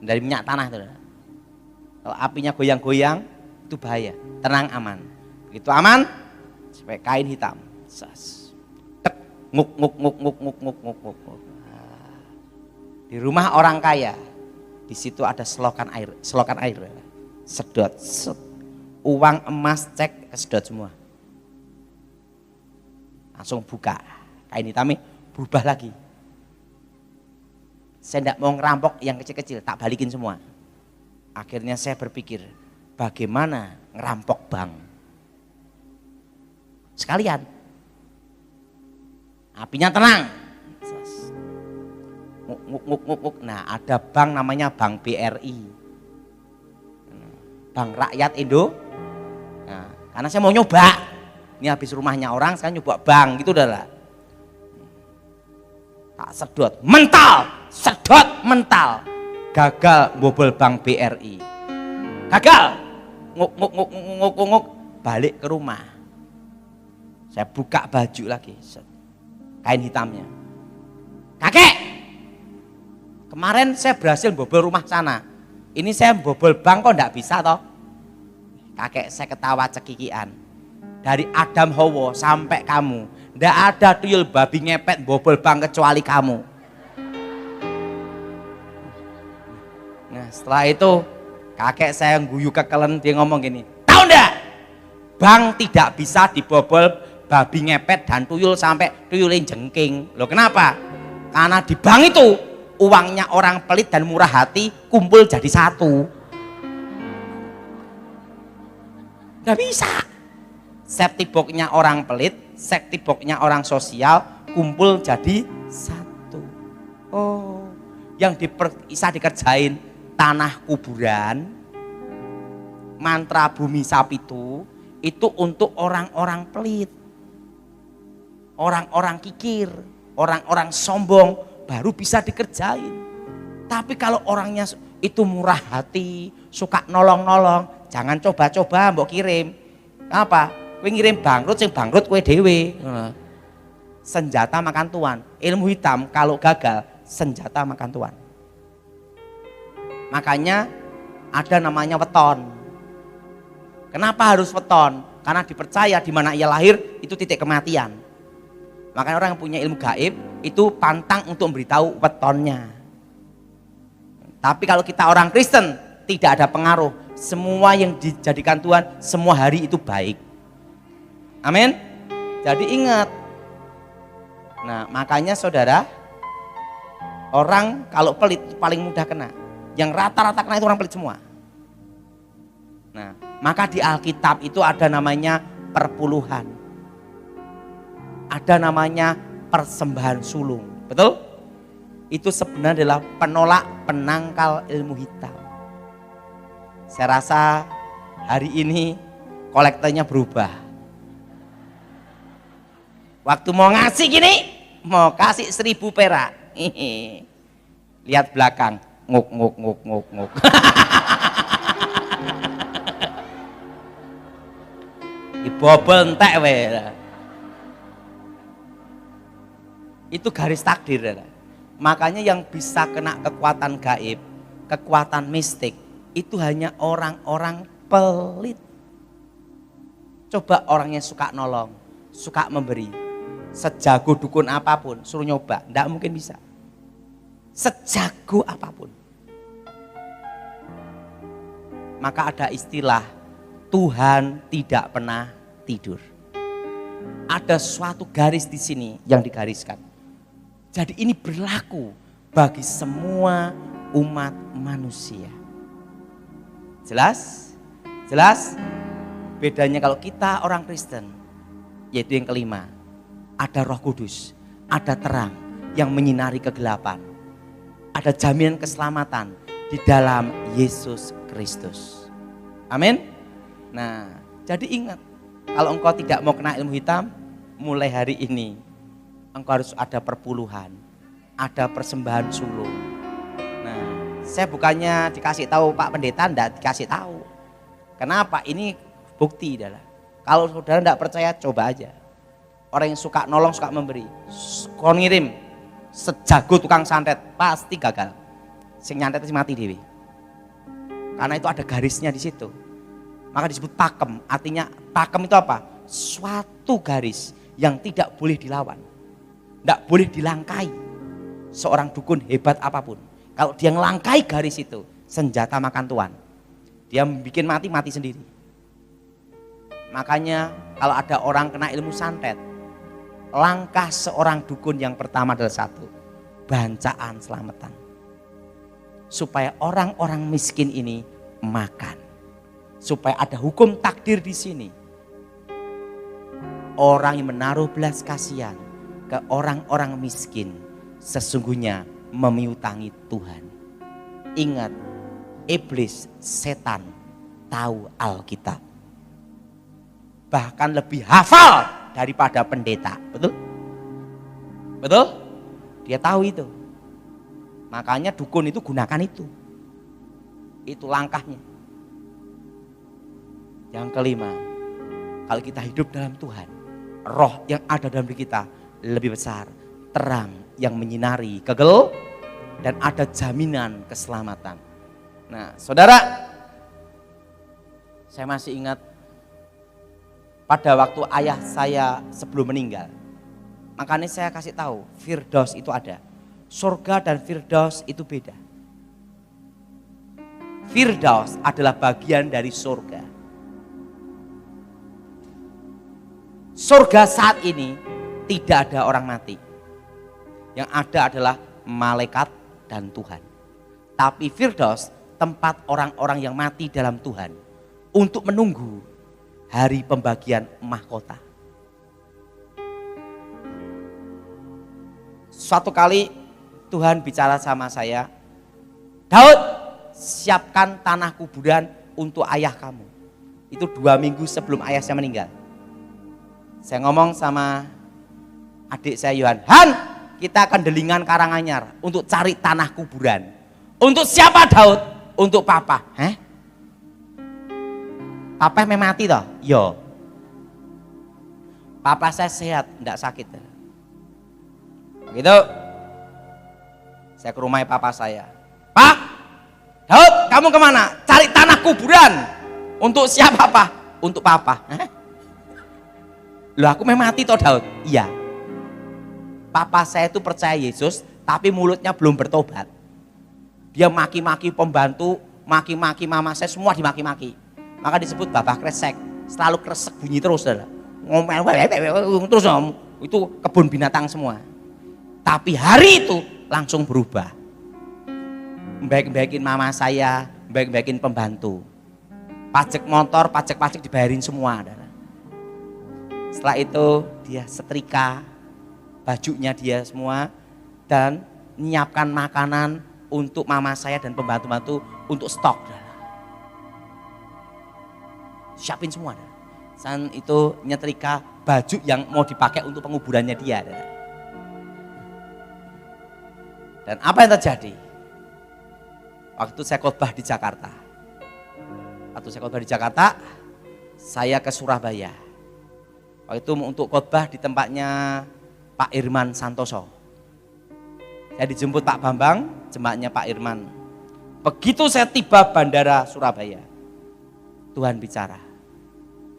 dari minyak tanah itu. Kalau apinya goyang-goyang itu bahaya. Tenang, aman. Begitu aman, sampai kain hitam. Tek, nguk. Di rumah orang kaya, di situ ada selokan air, sedot, uang emas cek kesedot semua. Langsung buka, kain hitamnya berubah lagi. Saya tidak mau ngerampok yang kecil-kecil, tak balikin semua. Akhirnya saya berpikir, bagaimana ngerampok bank? Sekalian. Apinya tenang. Nguk. Nah, ada bank namanya Bank BRI. Bank Rakyat Indo. Nah, karena saya mau nyoba. Ini habis rumahnya orang, saya nyoba bank gitu udahlah. Tak sedot, mental. Gagal bobol Bank BRI. Gagal. Nguk. Balik ke rumah. Saya buka baju lagi. Kain hitamnya. Kakek, kemarin saya berhasil bobol rumah sana. Ini saya bobol bank kok enggak bisa toh? Kakek saya ketawa cekikian. Dari Adam Hawa sampai kamu, enggak ada tuyul babi ngepet bobol bank kecuali kamu. Nah, setelah itu kakek saya guyu kekelen, dia ngomong gini, tahu enggak? Bank tidak bisa dibobol babi ngepet dan tuyul sampai tuyulin jengking. Loh kenapa? Karena di bank itu uangnya orang pelit dan murah hati kumpul jadi satu. Nggak bisa. Safety box-nya orang pelit, safety box-nya orang sosial, kumpul jadi satu. Oh, yang bisa dikerjain tanah kuburan, mantra bumi sapitu, itu untuk orang-orang pelit, orang-orang kikir, orang-orang sombong, baru bisa dikerjain. Tapi kalau orangnya itu murah hati, suka nolong-nolong, jangan coba-coba mbok kirim. Apa? Kowe ngirim bangkrut, sing bangkrut kowe dhewe. Senjata makan tuan. Ilmu hitam kalau gagal, senjata makan tuan. Makanya ada namanya weton. Kenapa harus weton? Karena dipercaya di mana ia lahir itu titik kematian. Makanya orang yang punya ilmu gaib itu pantang untuk memberitahu wetonnya. Tapi kalau kita orang Kristen tidak ada pengaruh. Semua yang dijadikan Tuhan, semua hari itu baik. Amin. Jadi ingat. Nah, makanya saudara, orang kalau pelit paling mudah kena. Yang rata-rata kena itu orang pelit semua. Nah, maka di Alkitab itu ada namanya perpuluhan. Ada namanya persembahan sulung. Betul? Itu sebenarnya adalah penolak penangkal ilmu hitam. Saya rasa hari ini kolektornya berubah. Waktu mau ngasih gini, mau kasih 1.000 perak. Lihat belakang, nguk. Dibobol entek we. Itu garis takdir. Makanya yang bisa kena kekuatan gaib, kekuatan mistik, itu hanya orang-orang pelit. Coba orang yang suka nolong, suka memberi, sejago dukun apapun, suruh nyoba, enggak mungkin bisa. Sejago apapun. Maka ada istilah, Tuhan tidak pernah tidur. Ada suatu garis di sini yang digariskan. Jadi ini berlaku bagi semua umat manusia. Jelas? Jelas? Bedanya kalau kita orang Kristen, yaitu yang kelima, ada Roh Kudus, ada terang yang menyinari kegelapan. Ada jaminan keselamatan di dalam Yesus Kristus. Amin. Nah, jadi ingat, kalau engkau tidak mau kena ilmu hitam, mulai hari ini engkau harus ada perpuluhan, ada persembahan sulung. Nah, saya bukannya dikasih tahu Pak Pendeta, enggak dikasih tahu. Kenapa? Ini bukti adalah, kalau saudara enggak percaya, coba aja. Orang yang suka nolong, suka memberi, kau ngirim sejago tukang santet, pasti gagal. Sing nyantet sing mati dewe. Karena itu ada garisnya di situ. Maka disebut pakem. Artinya pakem itu apa? Suatu garis yang tidak boleh dilawan. Tidak boleh dilangkai. Seorang dukun hebat apapun, kalau dia ngelangkai garis itu, senjata makan tuan. Dia bikin mati sendiri. Makanya kalau ada orang kena ilmu santet, langkah seorang dukun yang pertama adalah satu, bancaan selamatan. Supaya orang-orang miskin ini makan. Supaya ada hukum takdir di sini. Orang yang menaruh belas kasihan ke orang-orang miskin sesungguhnya memiutangi Tuhan. Ingat, iblis, setan tahu Alkitab. Bahkan lebih hafal daripada pendeta. Betul? Betul? Dia tahu itu. Makanya dukun itu gunakan itu. Itu langkahnya. Yang kelima, kalau kita hidup dalam Tuhan, roh yang ada dalam diri kita lebih besar, terang yang menyinari dan ada jaminan keselamatan. Nah, saudara, saya masih ingat pada waktu ayah saya sebelum meninggal. Makanya saya kasih tahu, Firdaus itu ada. Surga dan Firdaus itu beda. Firdaus adalah bagian dari surga. Surga saat ini tidak ada orang mati. Yang ada adalah malaikat dan Tuhan. Tapi Firdaus tempat orang-orang yang mati dalam Tuhan untuk menunggu hari pembagian mahkota. Suatu kali Tuhan bicara sama saya, Daud, siapkan tanah kuburan untuk ayah kamu. Itu 2 minggu sebelum ayah saya meninggal. Saya ngomong sama adik saya Yohan, Han, kita akan delingan Karanganyar untuk cari tanah kuburan. Untuk siapa Daud? Untuk papa. Papa memang mati toh? Yo. Papa saya sehat, enggak sakit. Begitu, saya ke rumah papa saya. Pak, Daud, kamu kemana? Cari tanah kuburan. Untuk siapa Pak? Untuk papa. Loh, aku memang mati toh Daud? Iya. Papa saya itu percaya Yesus, tapi mulutnya belum bertobat. Dia maki-maki pembantu, maki-maki mama saya, semua dimaki-maki. Maka disebut babah kresek, selalu kresek bunyi terus. Ngomel, terus itu kebun binatang semua. Tapi hari itu langsung berubah. Baik-baikin mama saya, baik-baikin pembantu. Pajak motor, pajak dibayarin semua. Setelah itu dia setrika bajunya dia semua dan menyiapkan makanan untuk mama saya dan pembantu-pembantu untuk stok. Siapin semua. Saat itu nyetrika baju yang mau dipakai untuk penguburannya dia. Dan apa yang terjadi? Waktu saya khotbah di Jakarta. Saya ke Surabaya. Waktu itu untuk khotbah di tempatnya Pak Irman Santoso. Saya dijemput Pak Bambang, jemaatnya Pak Irman. Begitu saya tiba bandara Surabaya, Tuhan bicara,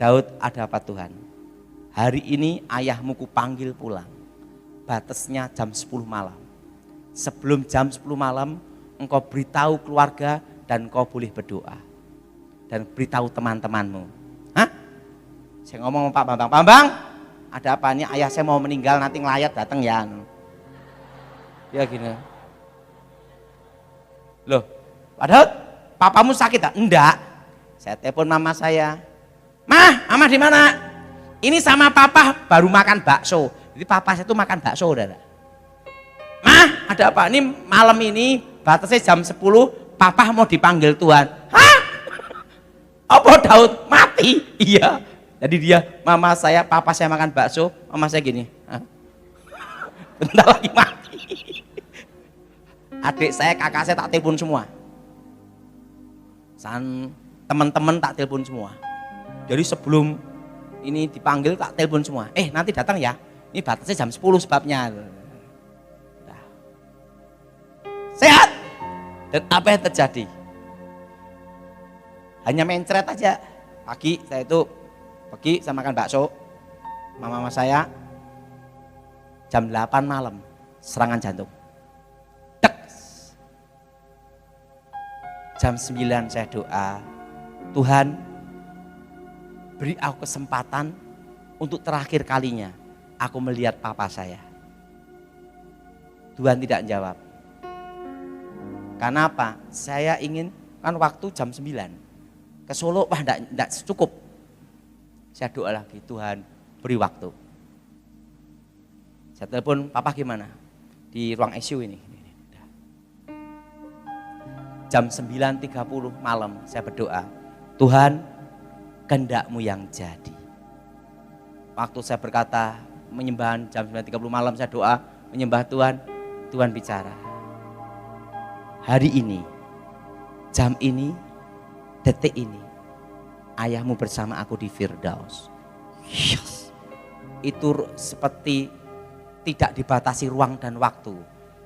Daud, ada apa Tuhan? Hari ini ayahmu kupanggil pulang. Batasnya jam 10 malam. Sebelum jam 10 malam, engkau beritahu keluarga dan engkau boleh berdoa. Dan beritahu teman-temanmu. Hah? Saya ngomong sama Pak Bambang, Bambang, ada apa nih? Ayah saya mau meninggal, nanti ngelayat datang ya. Ya gini. Loh, Pak Daud, papamu sakit tak? Enggak. Saya telepon mama saya. Mama di mana? Ini sama papa baru makan bakso. Jadi papa saya tuh makan bakso, saudara. Ada apa? Ini malam ini batasnya jam 10, papa mau dipanggil Tuhan. Hah? Apa Daud mati? Iya. Jadi dia, mama saya, papa saya makan bakso, mama saya gini. Bentar lagi mati. Adik saya, kakak saya tak telepon semua. Teman-teman tak telepon semua. Jadi sebelum ini dipanggil tak telepon semua. Nanti datang ya. Ini batasnya jam 10 sebabnya. Sehat. Dan apa yang terjadi? Hanya mencret aja. Pagi saya itu pergi saya makan bakso. Mama saya jam 8 malam serangan jantung. Tek. Jam 9 saya doa, Tuhan beri aku kesempatan untuk terakhir kalinya aku melihat papa saya. Tuhan tidak jawab. Karena apa? Saya ingin, kan waktu jam 9 ke Solo, wah enggak cukup. Saya doa lagi, Tuhan beri waktu. Saya telepon, papa gimana? Di ruang ICU ini. Jam 9.30 malam saya berdoa, Tuhan kehendak-Mu yang jadi. Waktu saya berkata menyembah jam 9.30 malam saya doa menyembah Tuhan, Tuhan bicara. Hari ini, jam ini, detik ini, ayahmu bersama aku di Firdaus. Yes. Itu seperti tidak dibatasi ruang dan waktu.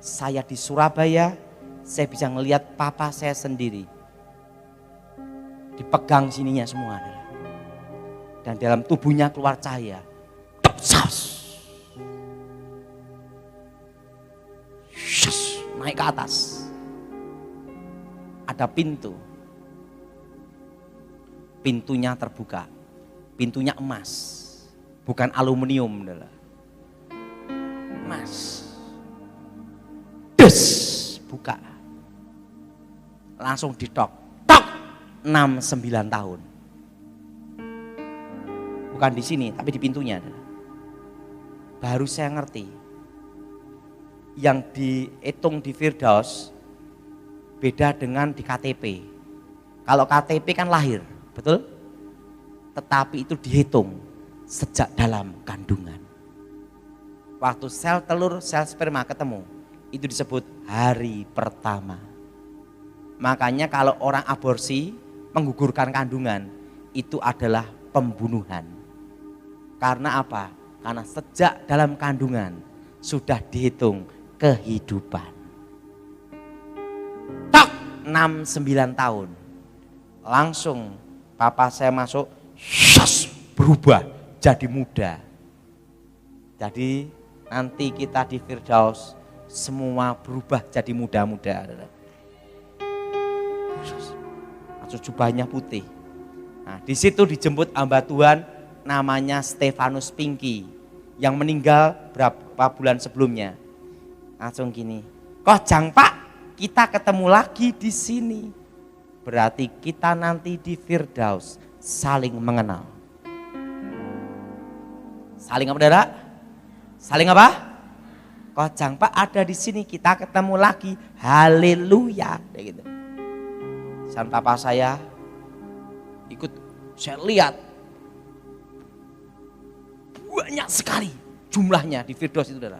Saya di Surabaya, saya bisa ngelihat papa saya sendiri. Dipegang sininya semua. Dan dalam tubuhnya keluar cahaya. Naik ke atas. Ada pintu. Pintunya terbuka. Pintunya emas. Bukan aluminium. Emas. Des. Buka. Langsung ditok. Tok. 6-9 tahun. Bukan di sini, tapi di pintunya. Baru saya ngerti. Yang dihitung di Firdaus beda dengan di KTP. Kalau KTP kan lahir, betul? Tetapi itu dihitung sejak dalam kandungan. Waktu sel telur, sel sperma ketemu, itu disebut hari pertama. Makanya kalau orang aborsi menggugurkan kandungan, itu adalah pembunuhan. Karena apa? Karena sejak dalam kandungan sudah dihitung kehidupan. Tak 6-9 tahun. Langsung papa saya masuk, berubah jadi muda. Jadi nanti kita di Firdaus semua berubah jadi muda-muda. Maksud jubahnya putih. Nah, di situ dijemput hamba Tuhan namanya Stefanus Pinky yang meninggal berapa bulan sebelumnya. Langsung gini, Kojang Pak, kita ketemu lagi di sini. Berarti kita nanti di Firdaus saling mengenal. Saling apa, saudara? Saling apa? Kojang Pak ada di sini, kita ketemu lagi. Haleluya, kayak gitu. Dan papa saya ikut, saya lihat banyak sekali jumlahnya di Firdaus itu, saudara.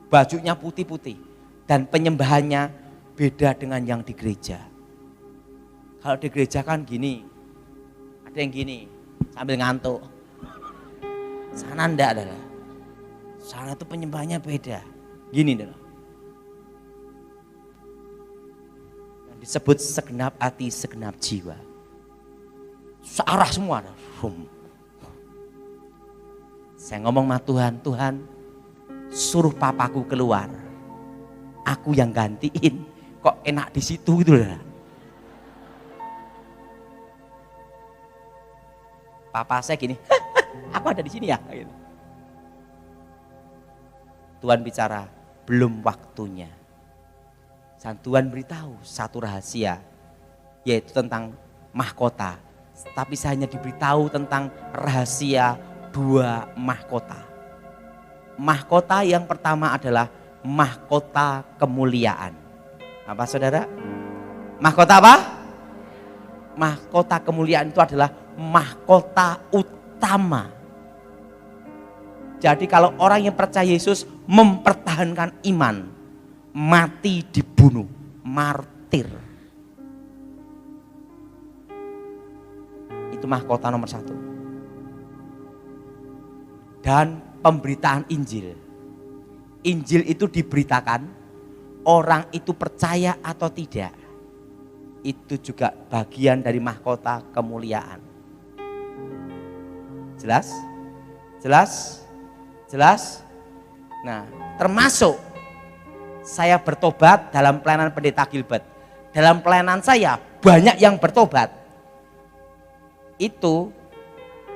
Bajunya putih-putih dan penyembahannya beda dengan yang di gereja. Kalau di gereja kan gini, ada yang gini sambil ngantuk. Sana enggak, saudara. Sana tuh penyembahannya beda. Gini, saudara. Yang disebut segenap hati, segenap jiwa. Searah semua. Saya ngomong sama Tuhan, Tuhan suruh papaku keluar. Aku yang gantiin. Kok enak di situ gitu, saudara. Papa saya gini, aku ada di sini ya. Gitu. Tuhan bicara, belum waktunya. Dan Tuhan beritahu satu rahasia, yaitu tentang mahkota. Tapi saya hanya diberitahu tentang rahasia 2 mahkota. Mahkota yang pertama adalah mahkota kemuliaan. Apa, saudara? Mahkota apa? Mahkota kemuliaan itu adalah mahkota utama. Jadi kalau orang yang percaya Yesus mempertahankan iman, mati dibunuh, martir. Itu mahkota nomor 1. Dan pemberitaan Injil. Injil itu diberitakan, orang itu percaya atau tidak. Itu juga bagian dari mahkota kemuliaan. Jelas? Jelas? Jelas? Nah, termasuk saya bertobat dalam pelayanan Pendeta Gilbert. Dalam pelayanan saya banyak yang bertobat. Itu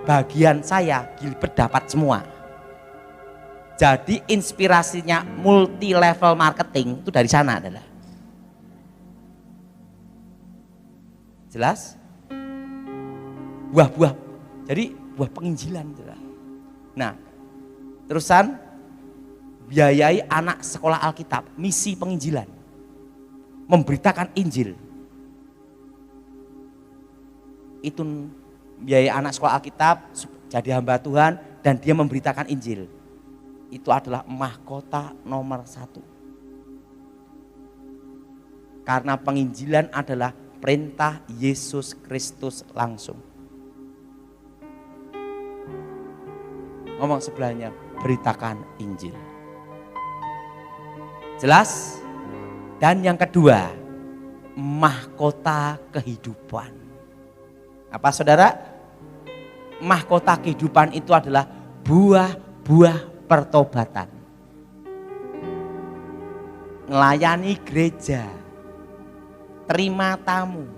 bagian saya Gilbert dapat semua. Jadi inspirasinya multi level marketing itu dari sana adalah. Jelas? Buah-buah. Jadi buah penginjilan. Nah, terusan biayai anak sekolah Alkitab, misi penginjilan. Memberitakan Injil. Itu biayai anak sekolah Alkitab jadi hamba Tuhan dan dia memberitakan Injil. Itu adalah mahkota nomor 1. Karena penginjilan adalah perintah Yesus Kristus langsung. Ngomong sebelahnya, beritakan Injil. Jelas? Dan yang kedua, mahkota kehidupan. Apa, saudara? Mahkota kehidupan itu adalah buah-buah pertobatan. Melayani gereja, terima tamu,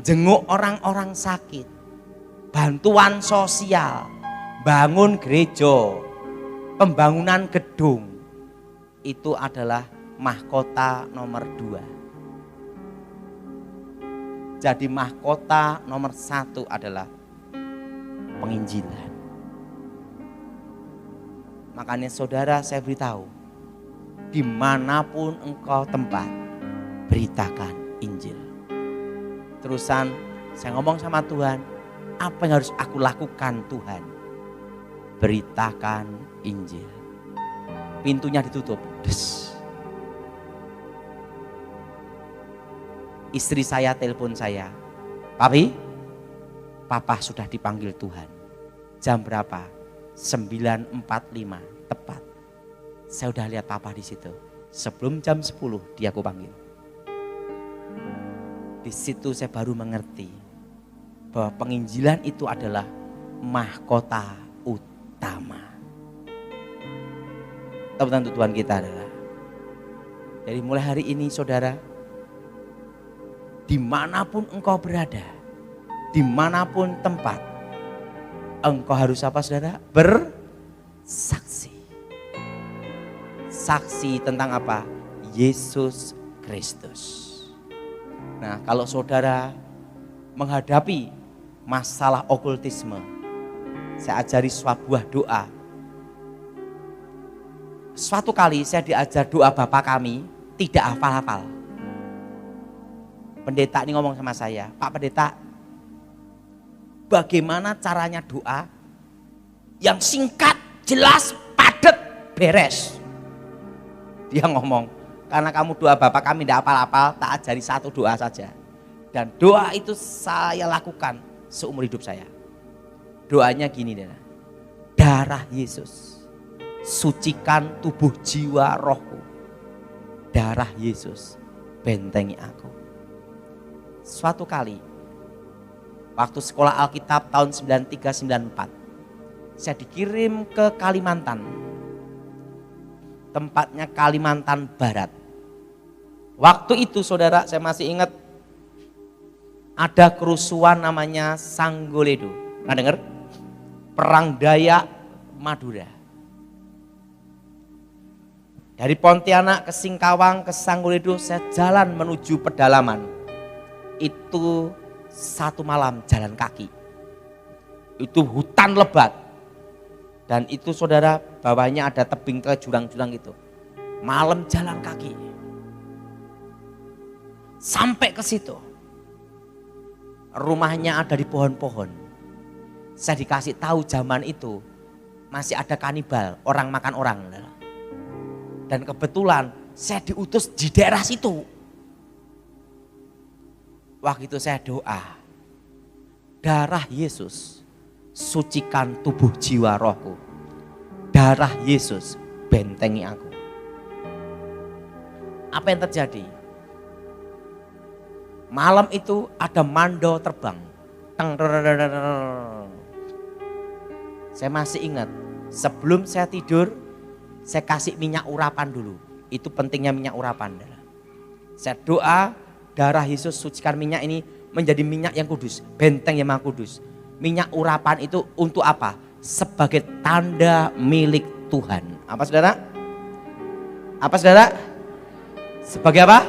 jenguk orang-orang sakit, bantuan sosial, bangun gereja, pembangunan gedung. Itu adalah mahkota nomor 2. Jadi mahkota nomor 1 adalah penginjilan. Makanya saudara saya beritahu, dimanapun engkau tempat, beritakan Injil. Terusan saya ngomong sama Tuhan, apa yang harus aku lakukan Tuhan? Beritakan Injil. Pintunya ditutup. Des. Istri saya telepon saya, Papi, Papa sudah dipanggil Tuhan. Jam berapa? 9.45 tepat. Saya udah lihat Papa di situ. Sebelum jam 10 dia aku panggil. Di situ saya baru mengerti bahwa penginjilan itu adalah mahkota utama. Tepuk tangan untuk Tuhan kita adalah. Jadi mulai hari ini saudara, dimanapun engkau berada, dimanapun tempat, engkau harus apa saudara? Bersaksi. Saksi tentang apa? Yesus Kristus. Nah, kalau saudara menghadapi masalah okultisme, saya ajari sebuah doa. Suatu kali saya diajar doa Bapa kami, tidak hafal-hafal. Pendeta ini ngomong sama saya, Pak Pendeta, bagaimana caranya doa yang singkat, jelas, padat, beres? Dia ngomong, karena kamu doa Bapa kami tidak hafal-hafal, tak ajari satu doa saja. Dan doa itu saya lakukan seumur hidup saya. Doanya gini, darah Yesus, sucikan tubuh jiwa rohku. Darah Yesus, bentengi aku. Suatu kali, waktu sekolah Alkitab tahun 93-94, saya dikirim ke Kalimantan. Tempatnya Kalimantan Barat. Waktu itu saudara, saya masih ingat ada kerusuhan namanya Sanggoledo. Pernah dengar? Perang Dayak Madura. Dari Pontianak ke Singkawang ke Sanggoledo, saya jalan menuju pedalaman. Itu 1 malam jalan kaki. Itu hutan lebat. Dan itu saudara, bawahnya ada tebing ke jurang-jurang itu. Malam jalan kaki. Sampai ke situ. Rumahnya ada di pohon-pohon. Saya dikasih tahu zaman itu masih ada kanibal, orang makan orang. Dan kebetulan saya diutus di daerah situ. Waktu itu saya doa, darah Yesus, sucikan tubuh jiwa rohku. Darah Yesus, bentengi aku. Apa yang terjadi? Malam itu ada mando terbang. Saya masih ingat, sebelum saya tidur, saya kasih minyak urapan dulu. Itu pentingnya minyak urapan. Saya doa, darah Yesus sucikan minyak ini menjadi minyak yang kudus, benteng yang maha kudus. Minyak urapan itu untuk apa? Sebagai tanda milik Tuhan. Apa saudara? Apa saudara? Sebagai apa?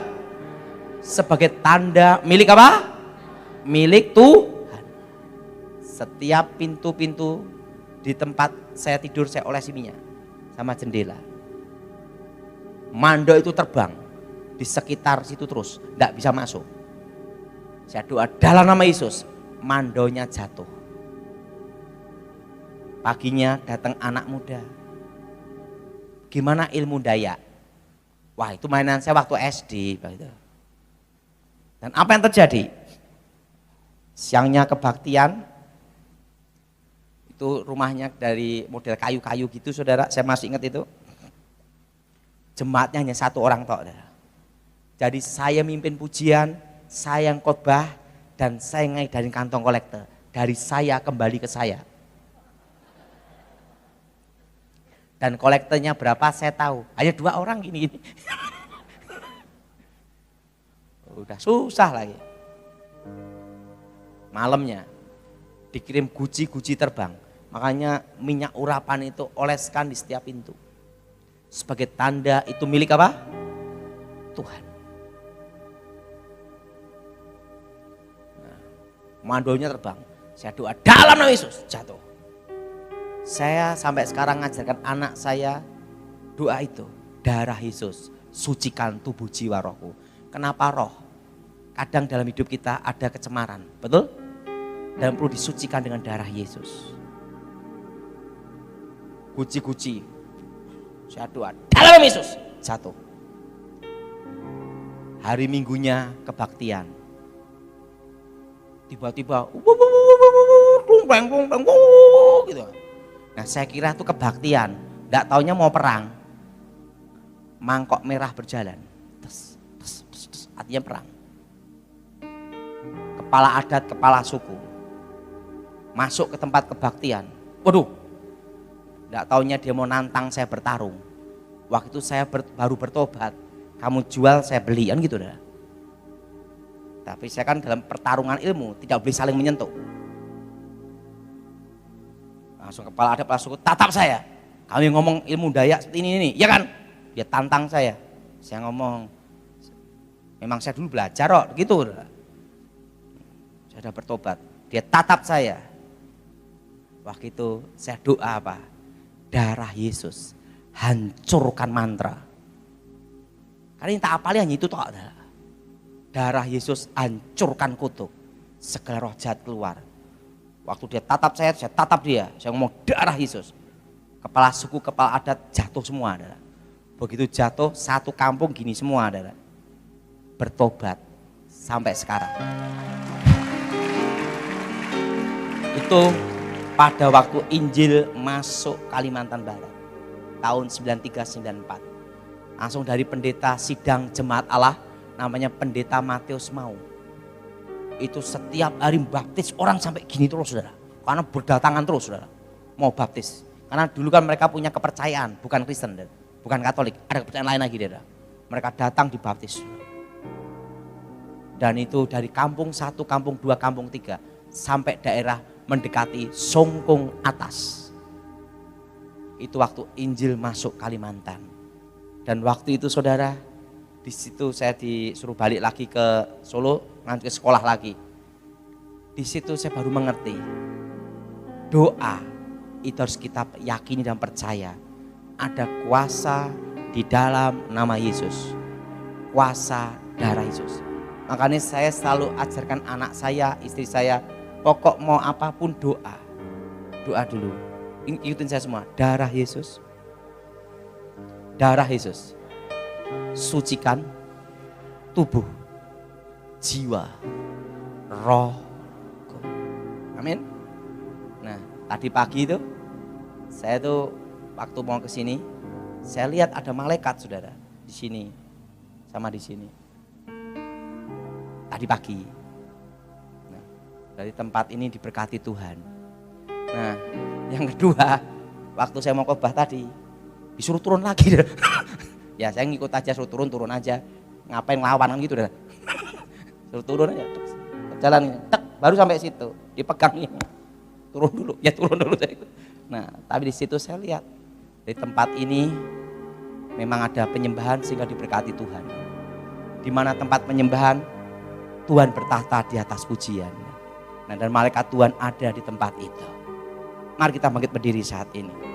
Sebagai tanda milik apa? Milik Tuhan. Setiap pintu-pintu di tempat saya tidur saya olesi minyak sama jendela. Mando itu terbang di sekitar situ terus, tidak bisa masuk. Saya doa dalam nama Yesus, mandonya jatuh. Paginya datang anak muda. Gimana ilmu Dayak? Wah, itu mainan saya waktu SD. Dan apa yang terjadi? Siangnya kebaktian. Itu rumahnya dari model kayu-kayu gitu saudara. Saya masih ingat itu. Jemaatnya hanya 1 orang tok. Jadi saya mimpin pujian, saya yang khotbah, dan saya ngadain kantong kolektor. Dari saya kembali ke saya. Dan kolektornya berapa saya tahu. Hanya 2 orang gini-gini. Udah susah lagi. Malamnya dikirim guci-guci terbang. Makanya minyak urapan itu oleskan di setiap pintu. Sebagai tanda itu milik apa? Tuhan. Nah, mandonya terbang. Saya doa dalam nama Yesus, jatuh. Saya sampai sekarang ngajarkan anak saya doa itu. Darah Yesus, sucikan tubuh jiwa rohku. Kenapa roh? Kadang dalam hidup kita ada kecemaran, betul? Dan perlu disucikan dengan darah Yesus. Guci-guci, saya doa, dalam Yesus, jatuh. Hari Minggunya kebaktian. Tiba-tiba, gitu. Nah saya kira itu kebaktian, enggak taunya mau perang. Mangkok merah berjalan, artinya perang. Kepala adat, kepala suku, masuk ke tempat kebaktian. Waduh, enggak taunya dia mau nantang saya bertarung. Waktu itu saya baru bertobat, kamu jual saya beli, kan gitu dah. Tapi saya kan dalam pertarungan ilmu tidak boleh saling menyentuh. Langsung kepala adat, kepala suku tatap saya. Kami ngomong ilmu Dayak seperti ini, ya kan? Dia tantang saya. Saya ngomong, memang saya dulu belajar kok, gitu. Saya sudah bertobat. Dia tatap saya. Waktu itu saya doa apa? Darah Yesus, hancurkan mantra. Karena ini tak apalnya hanya itu toh. Darah Yesus hancurkan kutuk. Segala roh jahat keluar. Waktu dia tatap saya tatap dia. Saya ngomong darah Yesus. Kepala suku, kepala adat jatuh semua. Adalah. Begitu jatuh, satu kampung gini semua. Adalah. Bertobat sampai sekarang. Itu pada waktu Injil masuk Kalimantan Barat. Tahun 93-94. Langsung dari pendeta sidang jemaat Allah. Namanya pendeta Matius Mau. Itu setiap hari baptis orang sampai gini terus saudara. Karena berdatangan terus saudara. Mau baptis. Karena dulu kan mereka punya kepercayaan. Bukan Kristen, bukan Katolik. Ada kepercayaan lain lagi saudara. Mereka datang dibaptis. Dan itu dari kampung 1, kampung 2, kampung 3. Sampai daerah mendekati Songkung atas. Itu waktu Injil masuk Kalimantan. Dan waktu itu saudara, di situ saya disuruh balik lagi ke Solo, nanti ke sekolah lagi. Di situ saya baru mengerti, doa itu harus kita yakini dan percaya. Ada kuasa di dalam nama Yesus, kuasa darah Yesus. Makanya saya selalu ajarkan anak saya, istri saya, pokok mau apapun doa. Doa dulu, ikutin saya semua, darah Yesus. Darah Yesus. Sucikan tubuh, jiwa, rohku. Amin. Nah, tadi pagi itu saya tuh waktu mau ke sini, saya lihat ada malaikat saudara di sini sama di sini. Tadi pagi. Nah, dari tempat ini diberkati Tuhan. Nah, yang kedua, waktu saya mau khotbah tadi, disuruh turun lagi. Ya saya ngikut aja, suruh turun aja. Ngapain ngelawan kan gitu dah. Suruh turun aja. Jalan, tek, baru sampai situ. Dipegang ini. Turun dulu, ya turun dulu. Nah, tapi di situ saya lihat di tempat ini memang ada penyembahan sehingga diberkati Tuhan. Di mana tempat penyembahan Tuhan bertahta di atas pujian. Nah, dan malaikat Tuhan ada di tempat itu. Mari kita bangkit berdiri saat ini.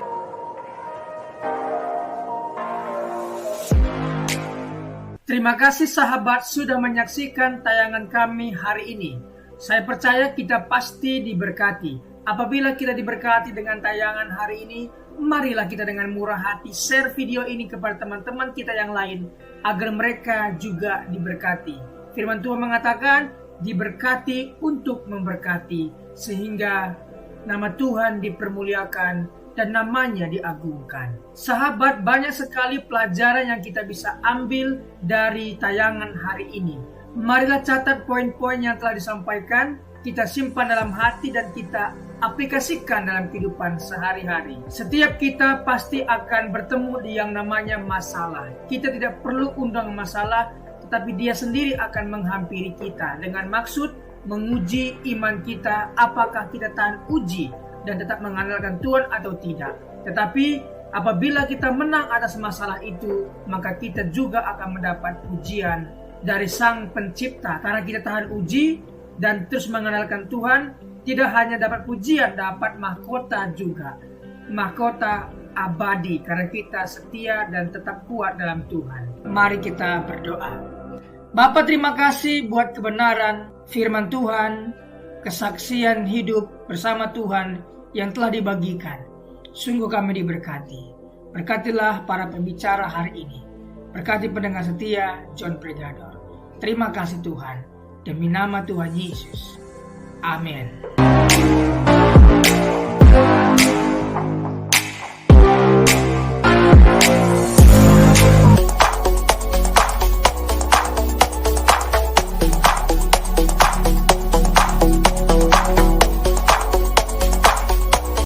Terima kasih sahabat sudah menyaksikan tayangan kami hari ini. Saya percaya kita pasti diberkati. Apabila kita diberkati dengan tayangan hari ini, marilah kita dengan murah hati share video ini kepada teman-teman kita yang lain agar mereka juga diberkati. Firman Tuhan mengatakan diberkati untuk memberkati sehingga nama Tuhan dipermuliakan dan namanya diagungkan. Sahabat, banyak sekali pelajaran yang kita bisa ambil dari tayangan hari ini. Marilah catat poin-poin yang telah disampaikan, kita simpan dalam hati dan kita aplikasikan dalam kehidupan sehari-hari. Setiap kita pasti akan bertemu di yang namanya masalah. Kita tidak perlu undang masalah, tetapi dia sendiri akan menghampiri kita dengan maksud menguji iman kita, apakah kita tahan uji dan tetap mengandalkan Tuhan atau tidak. Tetapi apabila kita menang atas masalah itu, maka kita juga akan mendapat pujian dari Sang Pencipta. Karena kita tahan uji dan terus mengandalkan Tuhan, tidak hanya dapat pujian, dapat mahkota juga. mahkota abadi karena kita setia dan tetap kuat dalam Tuhan. Mari kita berdoa. Bapa, terima kasih buat kebenaran firman Tuhan, kesaksian hidup bersama Tuhan yang telah dibagikan. Sungguh kami diberkati. Berkatilah para pembicara hari ini. Berkati pendengar setia John Pregador. Terima kasih Tuhan. Demi nama Tuhan Yesus. Amin.